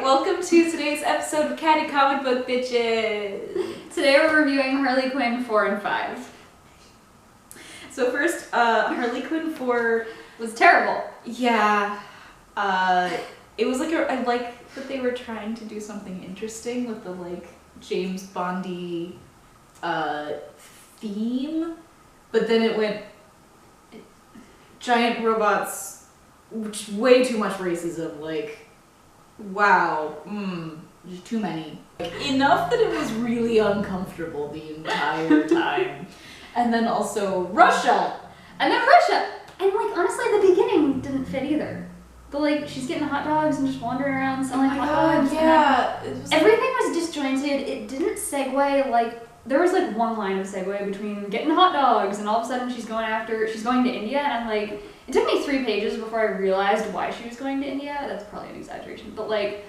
welcome to today's episode of Catty Comic Book Bitches. Today we're reviewing Harley Quinn 4 and 5. So first, Harley Quinn 4 was terrible. Yeah, it was like I like that they were trying to do something interesting with the like James Bondy theme, but then it went giant robots, which way too much racism. Like, wow, there's too many. Like, enough that it was really uncomfortable the entire time. And then also Russia. And like honestly the beginning didn't fit either. The like she's getting hot dogs and just wandering around selling hot dogs. Yeah. Everything was disjointed. It didn't segue. Like there was like one line of segue between getting hot dogs and all of a sudden she's going to India, and like it took me 3 pages before I realized why she was going to India. That's probably an exaggeration, but like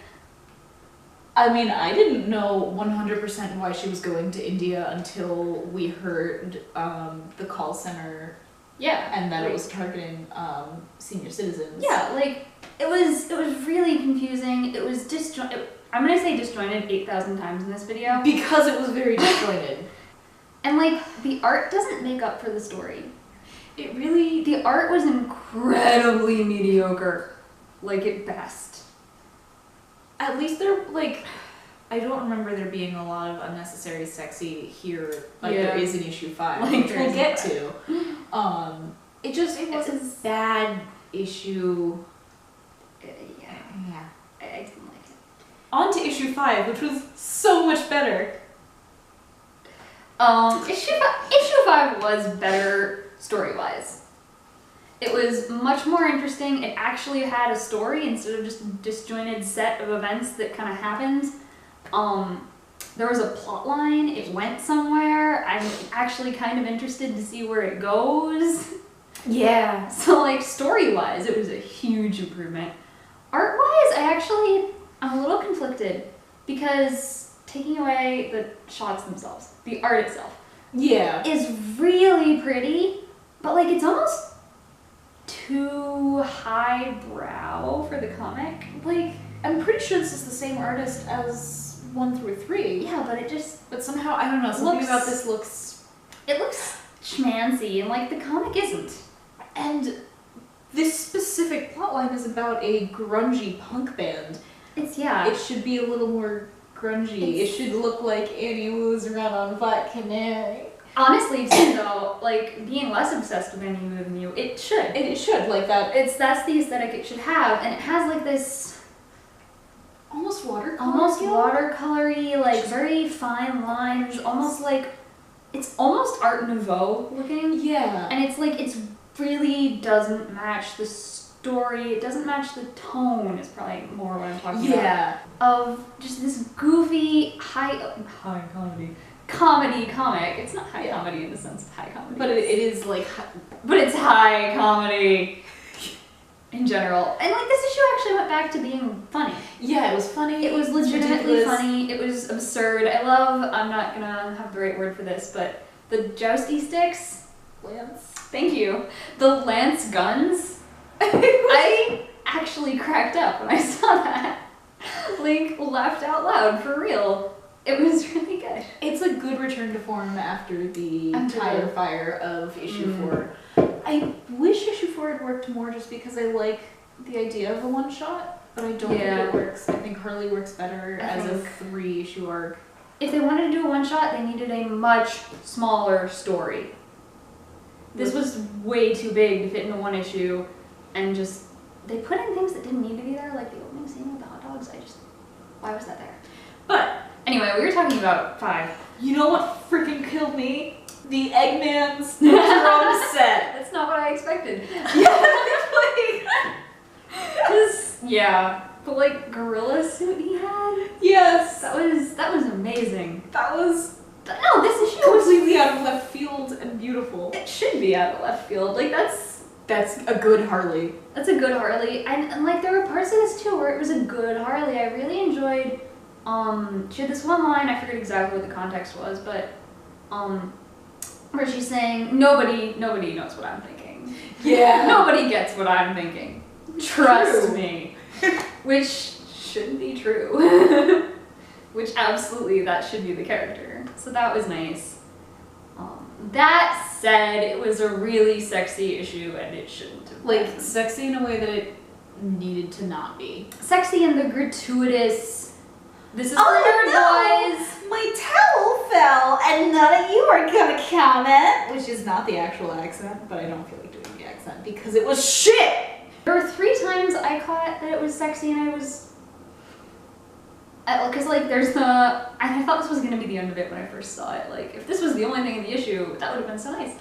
I mean, I didn't know 100% why she was going to India until we heard the call center. Yeah. And that it was targeting senior citizens. Yeah, like it was really confusing. It was I'm gonna say disjointed 8,000 times in this video. Because it was very disjointed. And like the art doesn't make up for the story. The art was incredibly mediocre. Like at best. At least they're like, I don't remember there being a lot of unnecessary sexy here, like there is in issue 5, like which we'll get to. It was a bad issue. Yeah. I didn't like it. On to issue 5, which was so much better. Issue 5 was better story-wise. It was much more interesting. It actually had a story instead of just a disjointed set of events that kind of happened. There was a plot line. It went somewhere. I'm actually kind of interested to see where it goes. Yeah. So like story-wise, it was a huge improvement. Art-wise, I'm a little conflicted because taking away the shots themselves, the art itself, is really pretty, but like it's almost too highbrow for the comic. Like, I'm pretty sure this is the same artist as 1 through 3. Yeah, but somehow, I don't know, something about this looks... It looks schmancy, and like the comic isn't. And this specific plotline is about a grungy punk band. It should be a little more grungy. It should look like Annie Wu's Run on Black Canary. Honestly, though, like being less obsessed with Annie Wu than you, it should. It should, like that. That's the aesthetic it should have, and it has like this almost watercolory, like very fine lines, almost like it's almost Art Nouveau looking. Yeah. And it's like it really doesn't match the story. It doesn't match the tone. Is probably more what I'm talking about. Yeah. Of just this goofy high comedy comic. It's not high comedy in the sense of high comedy. But it is like... But it's high comedy in general. And like this issue actually went back to being funny. Yeah, it was funny. It was legitimately funny. It was absurd. I'm not gonna have the right word for this, but the jousty sticks. Lance. Thank you. The lance guns. I actually cracked up when I saw that. Like, laughed out loud, for real. It was really good. It's a good return to form after the tire fire of issue 4. I wish issue 4 had worked more just because I like the idea of a one-shot, but I don't think it works. I think Harley works better as a 3-issue arc. If they wanted to do a one-shot, they needed a much smaller story. This was way too big to fit into 1 issue, and just, they put in things that didn't need to be there, like the opening scene with the hot dogs. Why was that there? But anyway, we were talking about 5. You know what freaking killed me? The Eggman's drum set. That's not what I expected. Yeah. But like gorilla suit he had? Yes. That was amazing. No, this issue was completely out of left field and beautiful. It should be out of left field. Like that's a good Harley. That's a good Harley. And like there were parts of this too where it was a good Harley. I really enjoyed she had this one line, I forget exactly what the context was, but where she's saying nobody knows what I'm thinking. Yeah. Nobody gets what I'm thinking. Trust me. Which should be true. Which absolutely, that should be the character. So that was nice. That said, it was a really sexy issue and it shouldn't have been. Like, sexy in a way that it needed to not be. Sexy and the gratuitous, this is for nerd boys. My towel fell and none of you are gonna comment. Which is not the actual accent, but I don't feel like doing the accent because it was shit! There were 3 times I caught that it was sexy and I was... Because, like, there's the... I thought this was going to be the end of it when I first saw it. Like, if this was the only thing in the issue, that would have been so nice.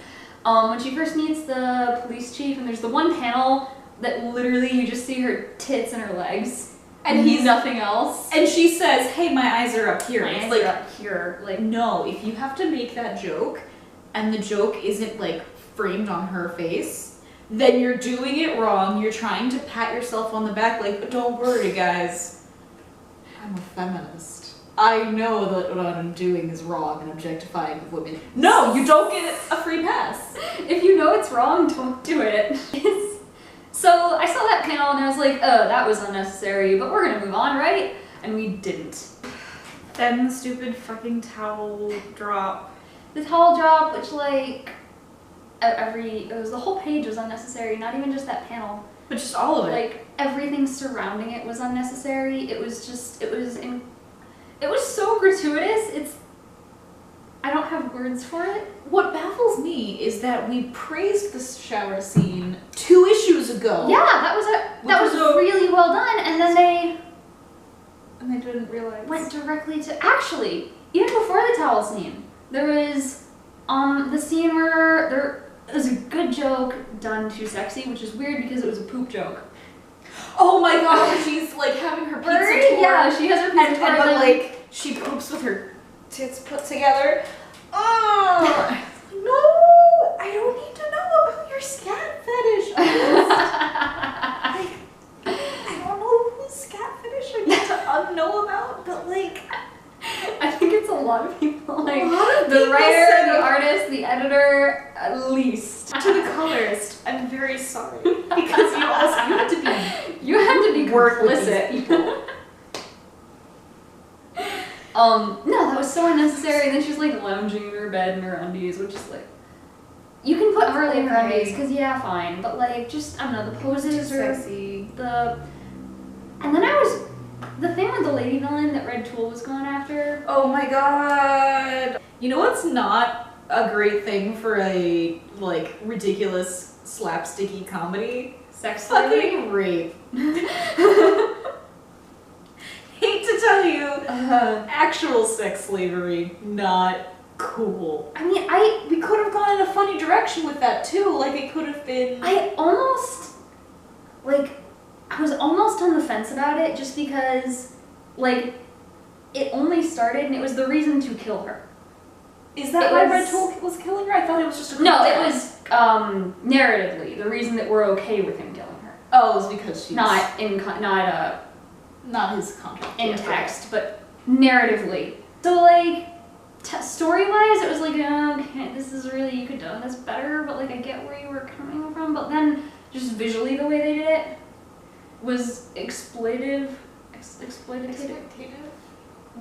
When she first meets the police chief, and there's the one panel that literally you just see her tits and her legs. And he's nothing else. And she says, hey, my eyes are up here. My eyes are up here. Like, no, if you have to make that joke, and the joke isn't, like, framed on her face, then you're doing it wrong. You're trying to pat yourself on the back, like, don't worry, guys. I'm a feminist. I know that what I'm doing is wrong and objectifying of women. No, you don't get a free pass. If you know it's wrong, don't do it. So I saw that panel and I was like, oh, that was unnecessary, but we're gonna move on, right? And we didn't. Then the stupid fucking towel drop. The towel drop, which like, the whole page was unnecessary, not even just that panel. But just all of it. Like, everything surrounding it was unnecessary. It was so gratuitous. I don't have words for it. What baffles me is that we praised the shower scene 2 issues ago. Yeah, that was really well done, and then they didn't realize. Went directly to, actually, even before the towel scene, there was the scene where there was a good joke done too sexy, which is weird because it was a poop joke. Oh my god, she's like having her pizza tour. Yeah, she has her pizza tour. But like, she poops with her tits put together. Oh! No! I don't need to know about your scat fetish. I don't know whose scat fetish I need to know about, but like... I think it's a lot of people, like the writer, the artist, the editor, at least. To the colorist, I'm very sorry. Because you had to be complicit. People. No, that was so unnecessary. And then she's like lounging in her bed in her undies, which is like, you can put Harley in her undies, because yeah, fine. But like, just, I don't know, the poses are sexy. And then the thing with the lady villain that Red Tool was going after. Oh my god. You know what's not a great thing for a, like, ridiculous slapsticky comedy? Sex fucking rape. Hate to tell you, actual sex slavery, not cool. I mean, we could have gone in a funny direction with that too. Like, it could have been... I was almost on the fence about it just because, like, it only started and it was the reason to kill her. Is that why Red Tool was killing her? I thought it was just a... No, it was, narratively, the reason that we're okay with him killing her. Oh, it was because she's... Not his contract. In text, but narratively. So, like, story-wise, it was like, okay, this is really, you could have done this better, but, like, I get where you were coming from. But then, just visually, the way they did it was exploitative?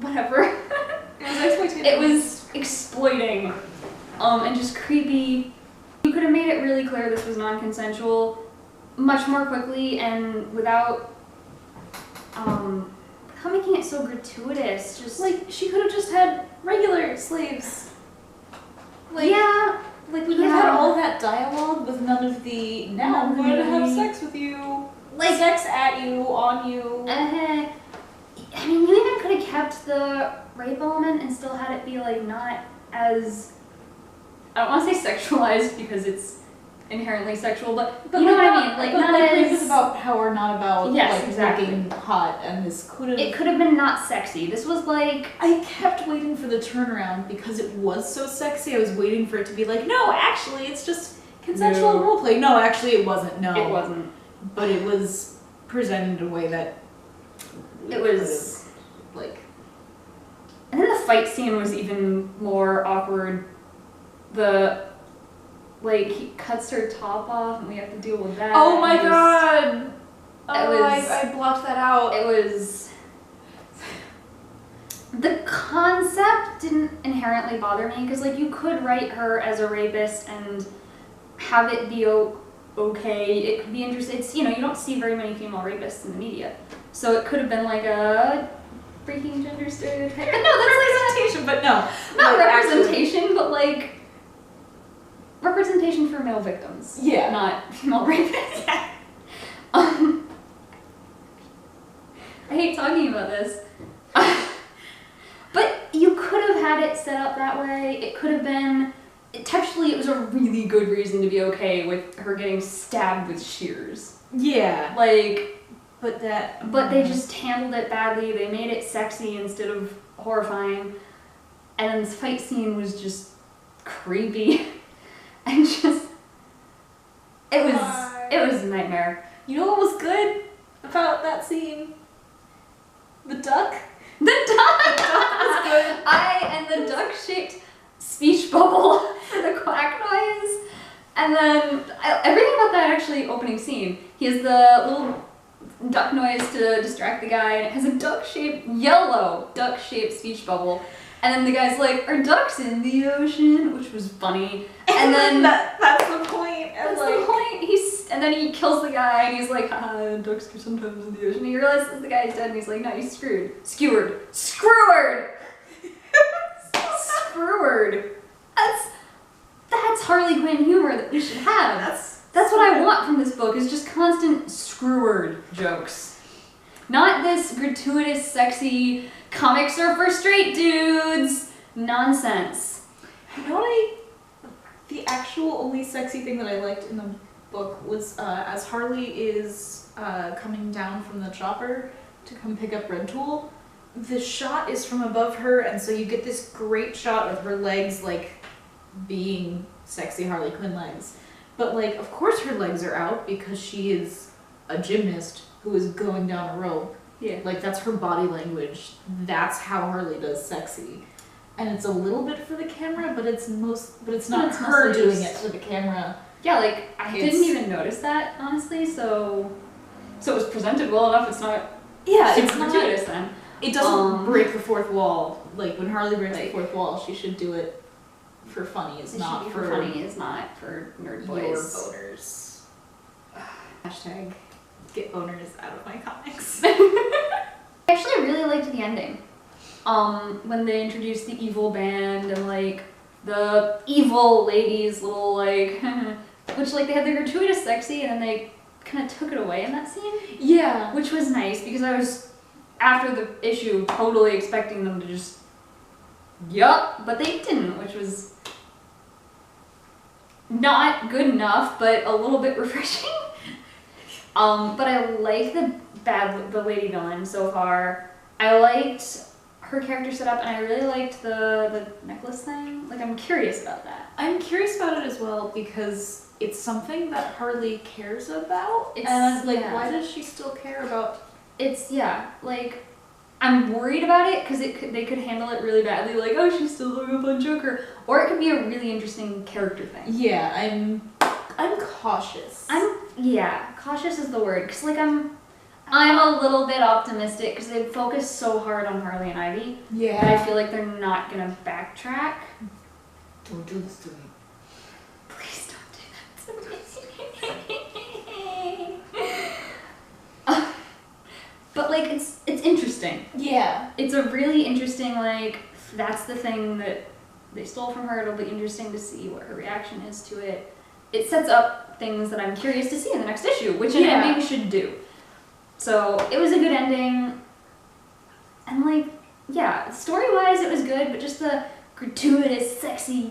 Whatever. It was exploitative. It was exploiting, and just creepy. You could have made it really clear this was non-consensual much more quickly and without making it so gratuitous. Just like, she could have just had regular slaves. Like, yeah. Like, we could have had all that dialogue with none of the, now I'm going to have sex with you. Like, sex at you, on you. I mean, you even could have kept the rape element and still had it be, like, not as, I don't want to say sexualized because it's inherently sexual, but you know what I mean? Like, not rape as... is about power, not about, yes, like, exactly. looking hot, and this could have... It could have been not sexy. This was, like... I kept waiting for the turnaround because it was so sexy. I was waiting for it to be like, no, actually, it's just consensual roleplay. No, actually, it wasn't. No. It wasn't. But it was presented in a way that... It was... like... And then the fight scene was even more awkward. Like, he cuts her top off and we have to deal with that. Oh my god! I blocked that out. It was... concept didn't inherently bother me, because like you could write her as a rapist and have it be okay. It could be interesting. It's, you know, you don't see very many female rapists in the media, so it could have been like a freaking gender stereotype. But no, that's representation. But no, not representation, but like representation for male victims. Yeah, not female rapists. Yeah. I hate talking about this. But you could have had it set up that way. It could have been, textually it was a really good reason to be okay with her getting stabbed with shears. Yeah. Like, but they just handled it badly. They made it sexy instead of horrifying. And then this fight scene was just creepy. And just, it was a nightmare. You know what was good about that scene? The duck. The duck was good. And the duck-shaped speech bubble for the quack noise. And then everything about that actually opening scene. He has the little duck noise to distract the guy, and it has a yellow duck-shaped speech bubble. And then the guy's like, "Are ducks in the ocean?" Which was funny. And then that's the point. That's the point. And then he kills the guy, and he's like, "Haha, ducks are sometimes in the ocean." And he realizes the guy's dead, and he's like, "No, he's screwed. Skewered. Screwed." Screwed. That's Harley Quinn humor that we should have. That's what I want from this book, is just constant screwed jokes. Not this gratuitous, sexy, comics are for straight dudes nonsense. You know what the actual only sexy thing that I liked in the book was as Harley is coming down from the chopper to come pick up Red Tool, the shot is from above her, and so you get this great shot of her legs like being sexy Harley Quinn legs. But like, of course her legs are out because she is a gymnast who is going down a rope. Yeah. Like, that's her body language. That's how Harley does sexy. And it's a little bit for the camera, but it's not her doing it for the camera. Yeah, like, I didn't even notice that, honestly, so it was presented well enough. It's not it's gratuitous then. It doesn't break the fourth wall. Like, when Harley breaks the fourth wall, she should do it for funnies, not for funnies, not for nerd boys. Your boners. Hashtag get boners out of my comics. I actually really liked the ending. When they introduced the evil band and like the evil ladies little like which like they had the gratuitous sexy and then they kind of took it away in that scene. Yeah. Which was nice because I was, after the issue, totally expecting them to just yup, but they didn't, which was not good enough, but a little bit refreshing. But I like the lady villain so far. I liked her character setup, and I really liked the necklace thing. Like, I'm curious about that. I'm curious about it as well because it's something that Harley cares about. Why does she still care about? Like, I'm worried about it because they could handle it really badly, like, oh, she's still hung up on Joker, or it could be a really interesting character thing. Yeah, I'm cautious. Cautious is the word, because like I'm a little bit optimistic because they focus so hard on Harley and Ivy. Yeah. And I feel like they're not gonna backtrack. Don't do this to me. Please don't do that to me. But like it's interesting. Yeah. It's a really interesting, like, that's the thing that they stole from her. It'll be interesting to see what her reaction is to it. It sets up things that I'm curious to see in the next issue, which an ending should do. So it was a good ending. And like, yeah, story-wise it was good, but just the gratuitous, sexy,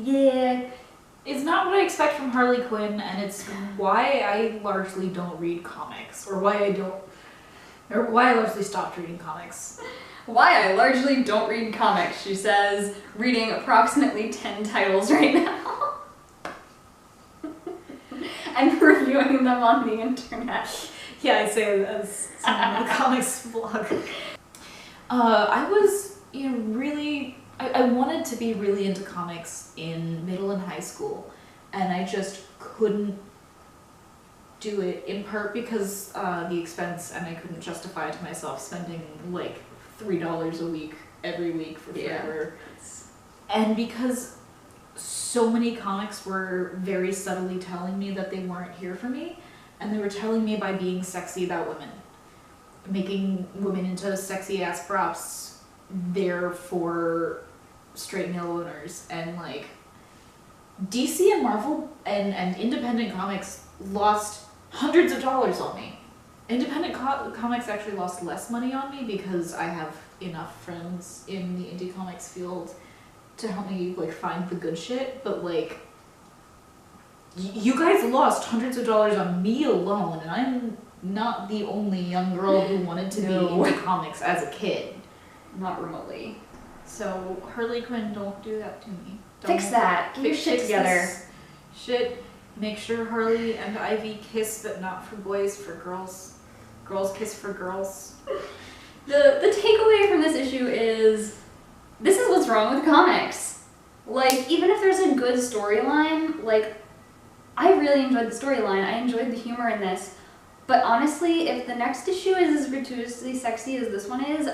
it's not what I expect from Harley Quinn, and it's why I largely don't read comics, or why I largely stopped reading comics. Why I largely don't read comics, she says, reading approximately 10 titles right now. And reviewing them on the internet. Yeah, I say it as someone on the comics blog. I was, I wanted to be really into comics in middle and high school, and I just couldn't do it, in part because the expense, and I couldn't justify to myself spending like $3 a week every week for forever. And because so many comics were very subtly telling me that they weren't here for me, and they were telling me by being sexy about women, making women into sexy ass props there for straight male owners, and like DC and Marvel and independent comics lost hundreds of dollars on me. Independent comics actually lost less money on me because I have enough friends in the indie comics field to help me like find the good shit, but like you guys lost hundreds of dollars on me alone, and I'm not the only young girl who wanted to be into comics as a kid. Not remotely. So Harley Quinn, don't do that to me. Fix that. Get your shit together. Shit. Make sure Harley and Ivy kiss, but not for boys, for girls. Girls kiss for girls. The takeaway from this issue is this is what's wrong with comics. Like, even if there's a good storyline, like, I really enjoyed the storyline. I enjoyed the humor in this. But honestly, if the next issue is as gratuitously sexy as this one is,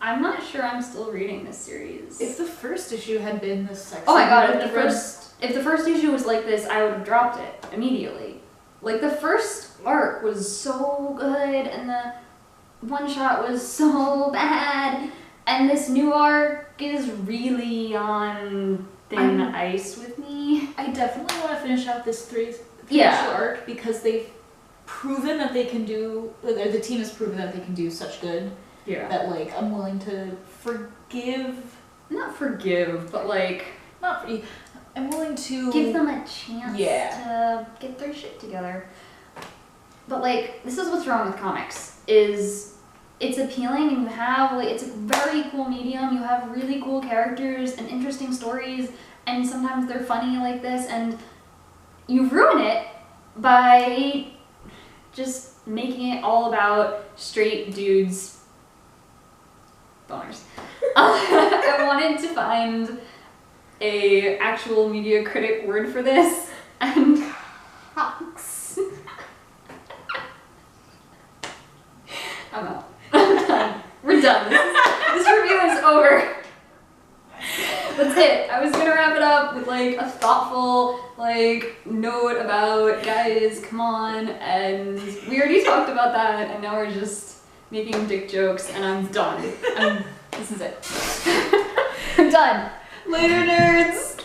I'm not sure I'm still reading this series. If the first issue had been this sexy... Oh my god, if the first issue was like this, I would have dropped it immediately. Like, the first arc was so good, and the one-shot was so bad, and this new arc is really on thin ice with me. I definitely want to finish out this three-issue arc because they've proven that they can do... The team has proven that they can do such good. Yeah. That, like, I'm willing to forgive... Not forgive, but, like... I'm willing to... give them a chance to get their shit together. But, like, this is what's wrong with comics, is it's appealing and you have, like, it's a very cool medium, you have really cool characters and interesting stories, and sometimes they're funny like this, and you ruin it by just making it all about straight dudes' boners. I wanted to find a actual media critic word for this, and cocks. I'm out. I'm done. We're done. This review is over. That's it. I was gonna wrap it up with like a thoughtful like note about guys, come on, and we already talked about that, and now we're just making dick jokes, and I'm done. This is it. I'm done. Later, nerds!